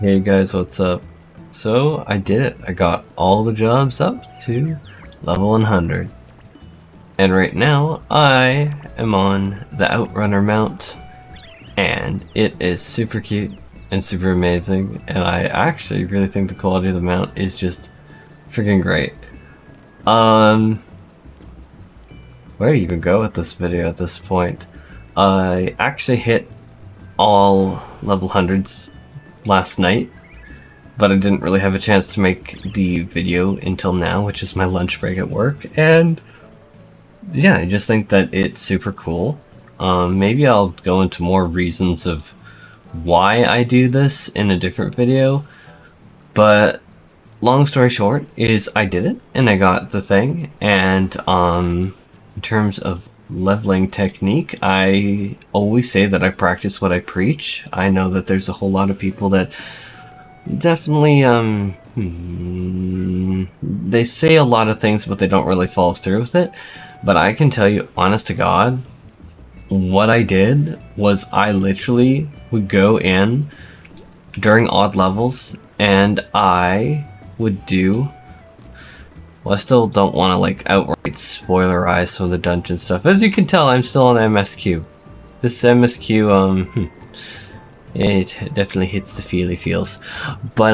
Hey guys, what's up? So I did it. I got all the jobs up to level 100. And right now I am on the Outrunner Mount and it is super cute and super amazing, and I actually really think the quality of the mount is just freaking great. Where do you even go with this video at this point? I actually hit all level 100s last night, but I didn't really have a chance to make the video until now, which is my lunch break at work. And yeah, I just think that it's super cool. Maybe I'll go into more reasons of why I do this in a different video, but long story short is I did it and I got the thing. And in terms of leveling technique, I always say that I practice what I preach. I know that there's a whole lot of people that definitely they say a lot of things but they don't really follow through with it. But I can tell you, honest to God, what I did was I literally would go in during odd levels and I would do, well, I still don't want to like outright spoilerize some of the dungeon stuff. As you can tell, I'm still on MSQ. This MSQ, it definitely hits the feely feels. But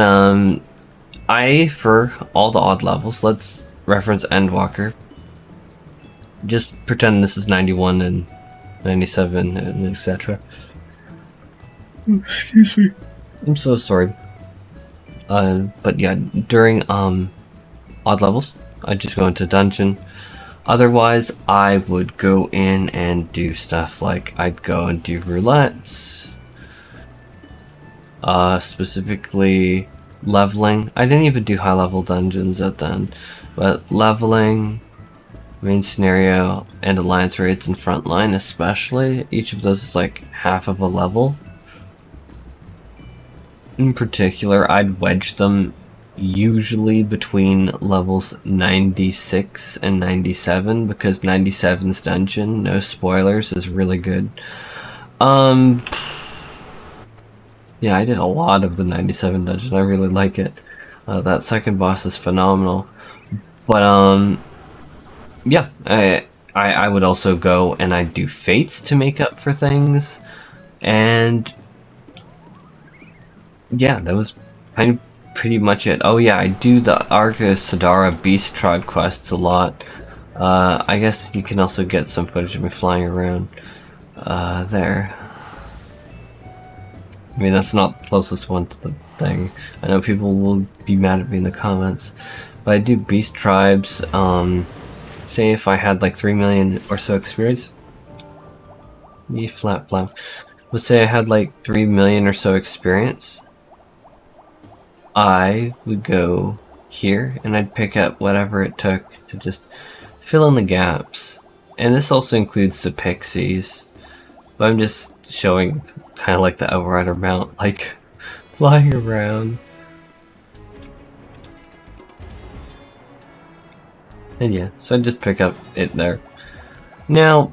for all the odd levels, let's reference Endwalker. Just pretend this is 91 and 97 and etc. Excuse me. I'm so sorry. But yeah, during odd levels, I'd just go into dungeon. Otherwise, I would go in and do stuff like I'd go and do roulettes. Specifically leveling. I didn't even do high level dungeons at then, but leveling, main scenario, and alliance raids and frontline especially. Each of those is like half of a level. In particular, I'd wedge them usually between levels 96 and 97, because 97's dungeon, no spoilers, is really good. Yeah, I did a lot of the 97 dungeon. I really like it. That second boss is phenomenal. But yeah, I would also go and I'd do fates to make up for things, and yeah, that was kind of pretty much it. Oh yeah, I do the Arca Sadara Beast Tribe quests a lot. I guess you can also get some footage of me flying around there. I mean, that's not the closest one to the thing. I know people will be mad at me in the comments, but I do Beast Tribes. Say if I had like 3 million or so experience. Me flap flap. Let's say I had like 3 million or so experience. I would go here and I'd pick up whatever it took to just fill in the gaps. And this also includes the pixies. But I'm just showing kind of like the Outrunner Mount, like flying around. And yeah, so I just pick up it there. Now,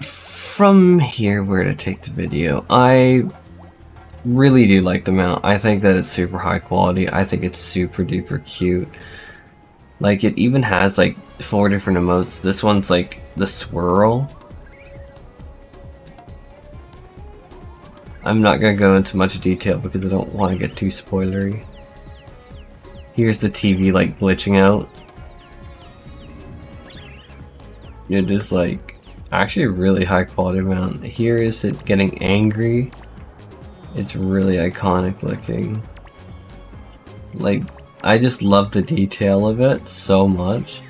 from here, where to take the video, I really do like the mount. I think that it's super high quality. I think it's super duper cute. Like, it even has like 4 different emotes. This one's like the swirl. I'm not gonna go into much detail because I don't want to get too spoilery. Here's the TV like glitching out. It is like actually a really high quality mount. Here is it getting angry. It's really iconic looking. Like, I just love the detail of it so much.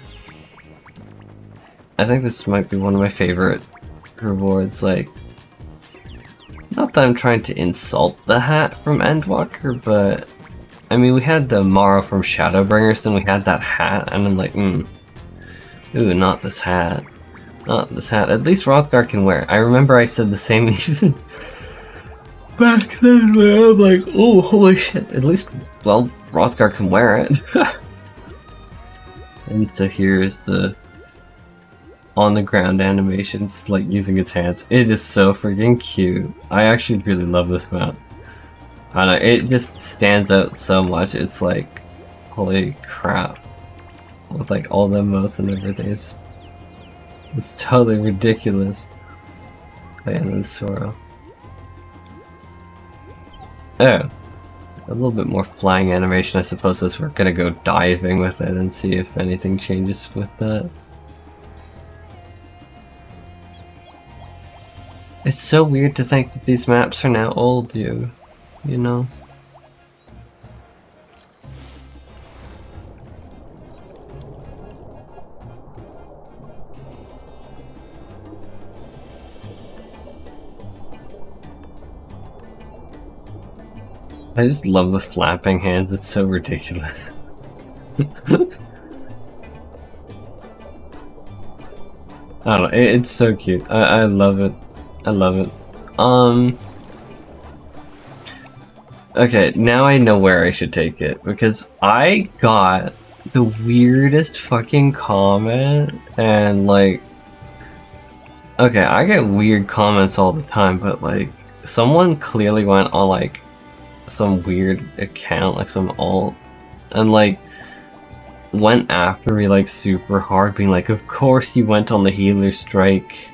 I think this might be one of my favorite rewards. Like, not that I'm trying to insult the hat from Endwalker, but I mean, we had the Mara from Shadowbringers, then we had that hat, and I'm like, ooh, not this hat. Not this hat. At least Rothgar can wear it. I remember I said the same back then, when I'm like, oh, holy shit. At least, well, Rothgar can wear it. And so here's the on the ground animations, like using its hands. It is so freaking cute. I actually really love this map. I don't know, it just stands out so much. It's like, holy crap. With like all the emotes and everything, it's totally ridiculous. Oh, yeah, then Sora. Oh, a little bit more flying animation, I suppose, as we're gonna go diving with it and see if anything changes with that. It's so weird to think that these maps are now old, you know? I just love the flapping hands, it's so ridiculous. I don't know, it's so cute. I love it. I love it. Okay, now I know where I should take it, because I got the weirdest fucking comment, and like... Okay, I get weird comments all the time, but like, someone clearly went on like some weird account, like some alt, and like went after me like super hard, being like, of course you went on the healer strike,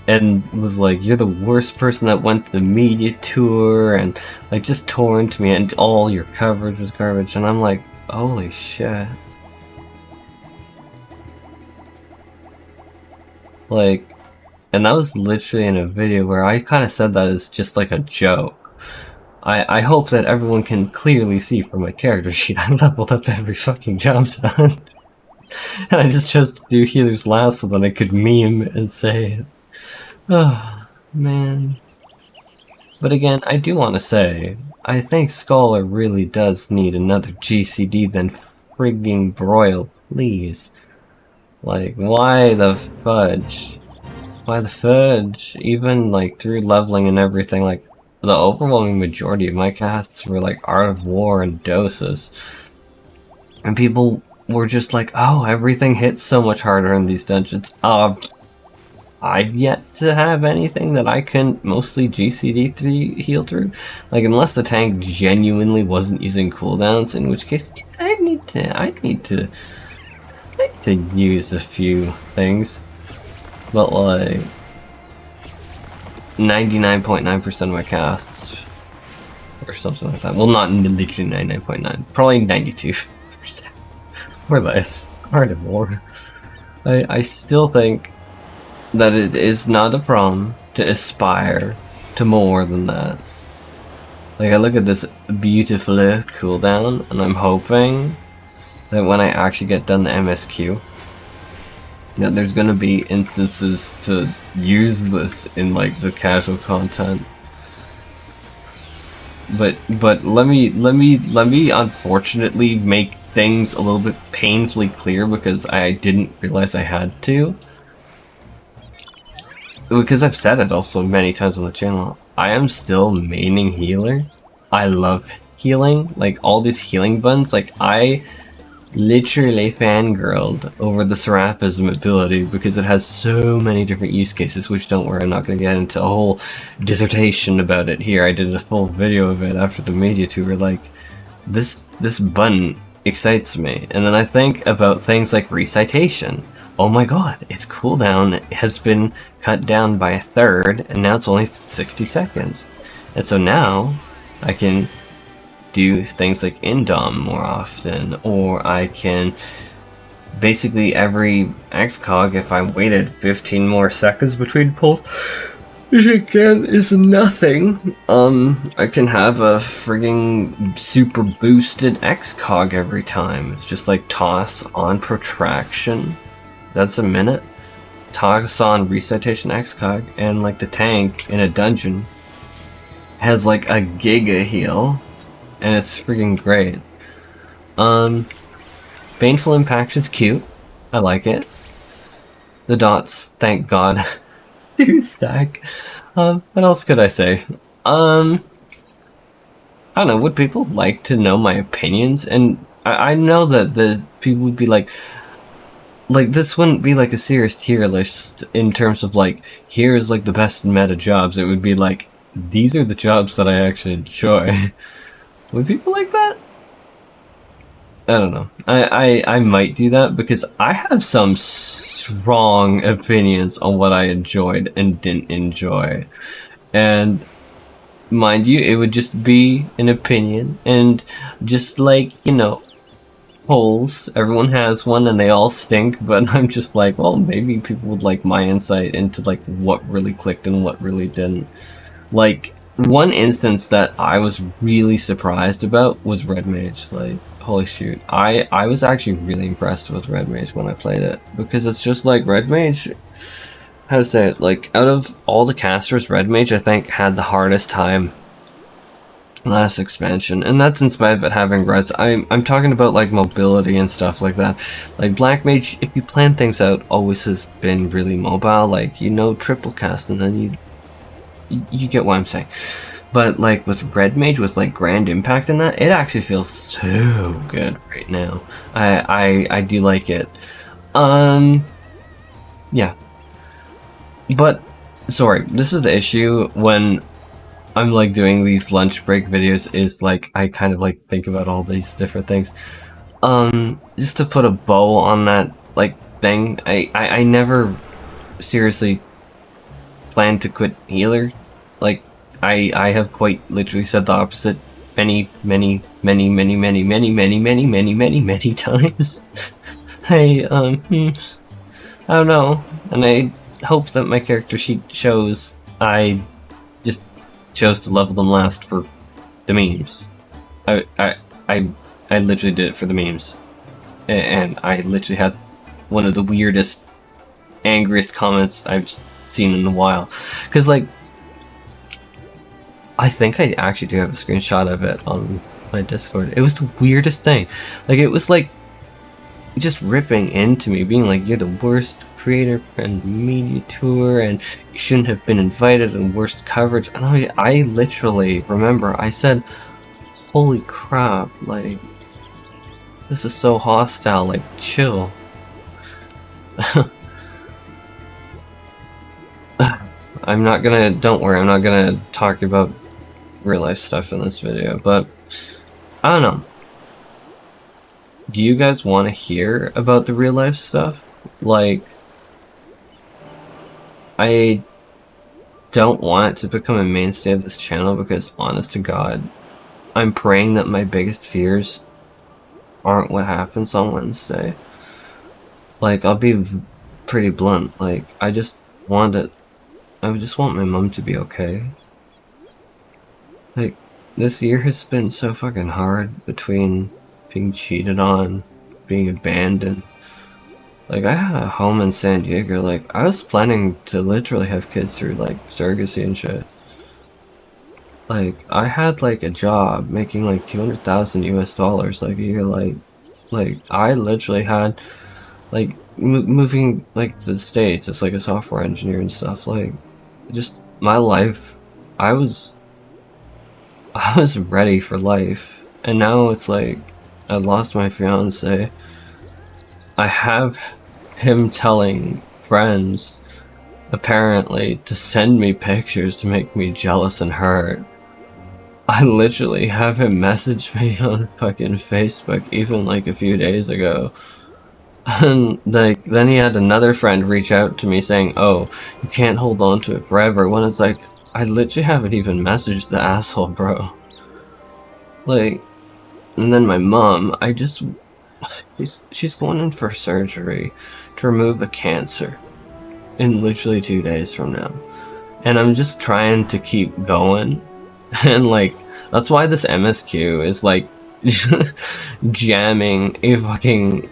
and was like, you're the worst person that went to the media tour, and like just tore into me, and all your coverage was garbage. And I'm like, holy shit. Like, and that was literally in a video where I kind of said that as just like a joke. I hope that everyone can clearly see from my character sheet I leveled up every fucking job done. And I just chose to do healers last so that I could meme and say it. Oh, man. But again, I do want to say, I think Scholar really does need another GCD than frigging Broil, please. Like, why the fudge? Why the fudge? Even like through leveling and everything, like the overwhelming majority of my casts were like Art of War and Doses. And people were just like, oh, everything hits so much harder in these dungeons. I've yet to have anything that I can mostly GCD heal through. Like, unless the tank genuinely wasn't using cooldowns, in which case I need to use a few things. But like 99.9% of my casts or something like that. Well, not literally 99.9, probably 92% or less, or more. I still think that it is not a problem to aspire to more than that. Like, I look at this beautiful cooldown, and I'm hoping that when I actually get done the MSQ, yeah, there's gonna be instances to use this in like the casual content. But let me unfortunately make things a little bit painfully clear, because I didn't realize I had to. Because I've said it also many times on the channel, I am still maining healer. I love healing, like all these healing buttons, like I literally fangirled over the Serapism ability because it has so many different use cases, which don't worry, I'm not going to get into a whole dissertation about it here. I did a full video of it after the media tour. Like, this button excites me. And then I think about things like recitation. Oh my god, its cooldown has been cut down by a third, and now it's only 60 seconds. And so now I can do things like Indom more often, or I can basically every XCOG, if I waited 15 more seconds between pulls, which again is nothing, I can have a frigging super boosted XCOG every time. It's just like toss on protraction, that's a minute, toss on recitation XCOG, and like the tank in a dungeon has like a giga heal. And it's freaking great. Baneful Impact is cute. I like it. The dots, thank god, do stack. What else could I say? I don't know, would people like to know my opinions? And I know that the people would be like, this wouldn't be like a serious tier list in terms of like, here's like the best meta jobs. It would be like, these are the jobs that I actually enjoy. Would people like that? I don't know. I might do that because I have some strong opinions on what I enjoyed and didn't enjoy. And mind you, it would just be an opinion. And just like, you know, holes, everyone has one and they all stink, but I'm just like, well, maybe people would like my insight into like what really clicked and what really didn't. Like, one instance that I was really surprised about was Red Mage. Like, holy shoot. I was actually really impressed with Red Mage when I played it. Because it's just like, Red Mage, how to say it, like, out of all the casters, Red Mage, I think, had the hardest time last expansion. And that's in spite of it having res. I'm talking about, like, mobility and stuff like that. Like, Black Mage, if you plan things out, always has been really mobile. Like, you know, triple cast, and then you get what I'm saying. But like with Red Mage, with like Grand Impact in that, it actually feels so good right now. I do like it. Yeah. But sorry, this is the issue when I'm like doing these lunch break videos, is like I kind of like think about all these different things. Just to put a bow on that like thing, I never seriously planned to quit healer. Like, I have quite literally said the opposite many times. I don't know, and I hope that my character sheet shows I just chose to level them last for the memes. I literally did it for the memes, and I literally had one of the weirdest, angriest comments I've seen in a while, because like, I think I actually do have a screenshot of it on my Discord. It was the weirdest thing. Like, it was like just ripping into me, being like, you're the worst creator and media tour, and you shouldn't have been invited, and worst coverage. And I literally remember I said, holy crap, like, this is so hostile, like, chill. Don't worry, I'm not gonna talk about real life stuff in this video, but I don't know. Do you guys want to hear about the real life stuff? Like, I don't want it to become a mainstay of this channel because, honest to God, I'm praying that my biggest fears aren't what happens on Wednesday. Like, I'll be pretty blunt. Like, I just want my mom to be okay. Like, this year has been so fucking hard between being cheated on, being abandoned. Like, I had a home in San Diego. Like, I was planning to literally have kids through, like, surrogacy and shit. Like, I had, like, a job making, like, 200,000 US dollars, like, a year. Like, I literally had, like, moving, like, to the States as, like, a software engineer and stuff. Like, just my life, I was ready for life, and now it's like I lost my fiance. I have him telling friends, apparently, to send me pictures to make me jealous and hurt. I literally have him message me on fucking Facebook even like a few days ago. And like, then he had another friend reach out to me saying, oh, you can't hold on to it forever, when it's like, I literally haven't even messaged the asshole, bro. Like, and then my mom, she's going in for surgery to remove a cancer in literally 2 days from now. And I'm just trying to keep going. And like, that's why this MSQ is like jamming a fucking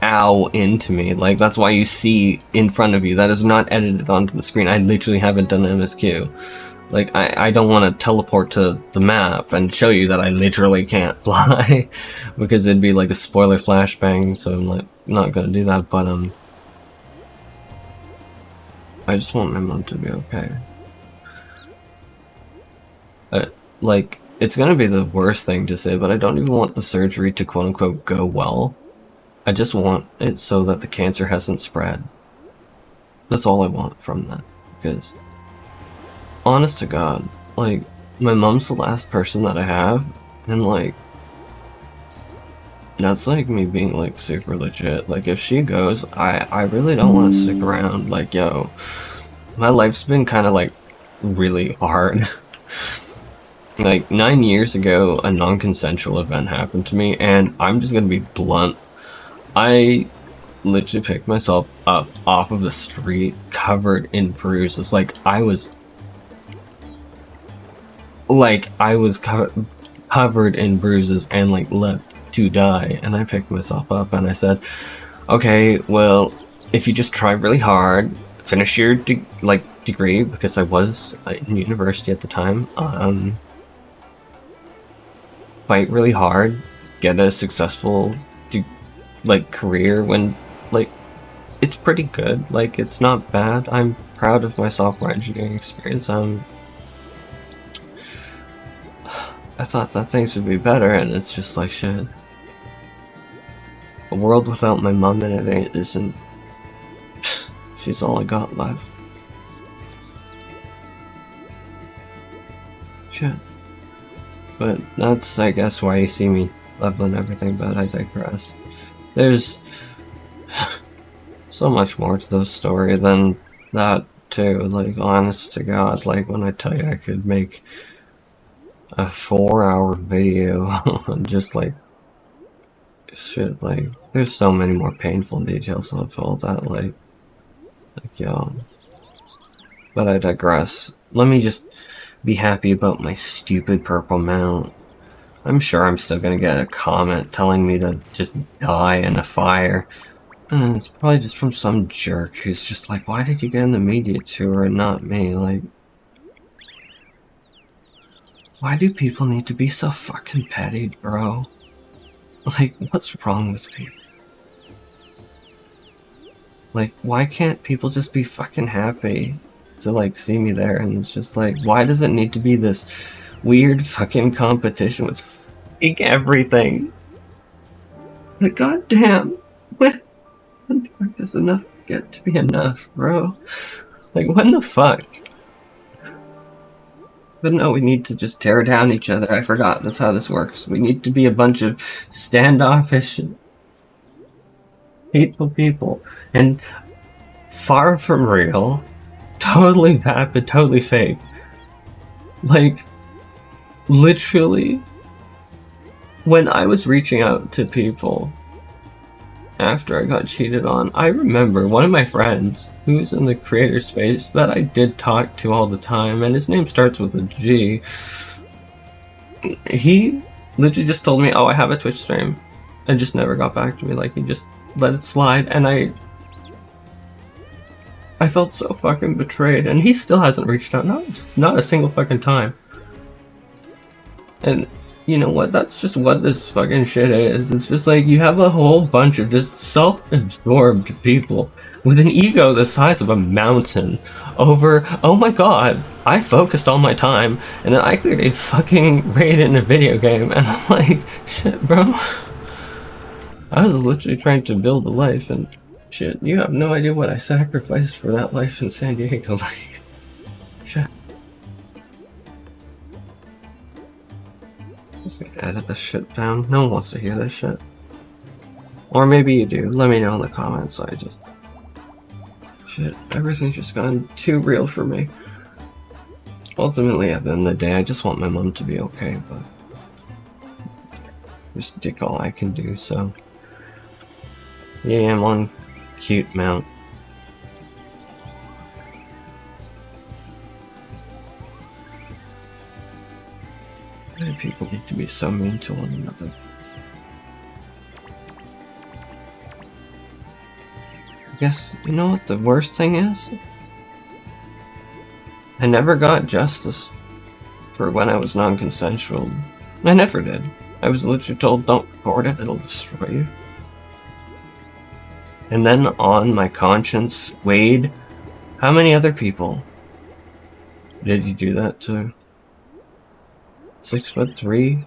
ow into me. Like, that's why you see in front of you, that is not edited onto the screen. I literally haven't done MSQ. Like, I don't want to teleport to the map and show you that I literally can't fly, because it'd be like a spoiler flashbang, so I'm like, not gonna do that, but I just want my mom to be okay. Like, it's gonna be the worst thing to say, but I don't even want the surgery to quote-unquote go well. I just want it so that the cancer hasn't spread. That's all I want from that, because honest to God, like, my mom's the last person that I have, and like, that's like me being like super legit. Like, if she goes, I really don't want to stick around. Like, yo, my life's been kind of like really hard. Like 9 years ago, a non-consensual event happened to me, and I'm just gonna be blunt. I literally picked myself up off of the street, covered in bruises. Like I was covered in bruises and like left to die. And I picked myself up and I said, "Okay, well, if you just try really hard, finish your degree," because I was in university at the time. Fight really hard, get a successful career when like it's pretty good. Like it's not bad. I'm proud of my software engineering experience. I thought that things would be better, and it's just like shit. A world without my mom in it isn't. She's all I got left. Shit. But that's, I guess, why you see me leveling everything, but I digress. There's so much more to the story than that, too. Like, honest to God, like, when I tell you I could make a 4-hour video on just, like, shit, like, there's so many more painful details of all that, like, yo. But I digress. Let me just be happy about my stupid purple mount. I'm sure I'm still gonna get a comment telling me to just die in a fire. And it's probably just from some jerk who's just like, why did you get in the media tour and not me? Like, why do people need to be so fucking petty, bro? Like, what's wrong with people? Like, why can't people just be fucking happy to, like, see me there? And it's just like, why does it need to be this weird fucking competition with fucking everything? Like, goddamn, when the fuck does enough get to be enough, bro? Like, when the fuck? But no, we need to just tear down each other. I forgot, that's how this works. We need to be a bunch of standoffish, hateful people. And far from real, totally vapid, totally fake. Like, literally, when I was reaching out to people after I got cheated on, I remember one of my friends who's in the creator space that I did talk to all the time, and his name starts with a G. He literally just told me, oh, I have a Twitch stream, and just never got back to me. Like, he just let it slide, and I felt so fucking betrayed, and he still hasn't reached out, not a single fucking time. And you know what, that's just what this fucking shit is. It's just like, you have a whole bunch of just self-absorbed people with an ego the size of a mountain over, oh my god, I focused all my time, and then I cleared a fucking raid in a video game, and I'm like, shit, bro. I was literally trying to build a life, and shit, you have no idea what I sacrificed for that life in San Diego. Like, shit. I'm just gonna edit this shit down. No one wants to hear this shit. Or maybe you do. Let me know in the comments. Shit, everything's just gone too real for me. Ultimately, at the end of the day, I just want my mom to be okay, but just dick all I can do, so. Yeah, I'm on cute mount. Why do people need to be so mean to one another? I guess, you know what the worst thing is? I never got justice for when I was non-consensual. I never did. I was literally told, don't report it, it'll destroy you. And then on my conscience weighed, how many other people did you do that to? 6'3"?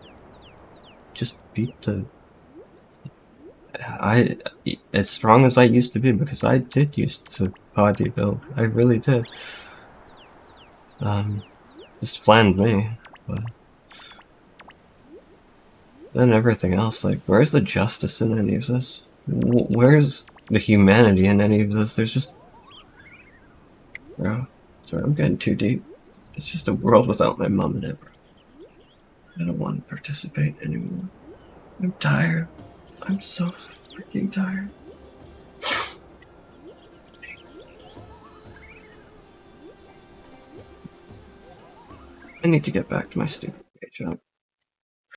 Just beat the... as strong as I used to be, because I did used to bodybuild. I really did. just flattened me. But then everything else, like, where's the justice in any of this? Where's the humanity in any of this? There's just... Bro, sorry, I'm getting too deep. It's just a world without my mom in it, bro. I don't want to participate anymore. I'm tired. I'm so freaking tired. I need to get back to my stupid day job.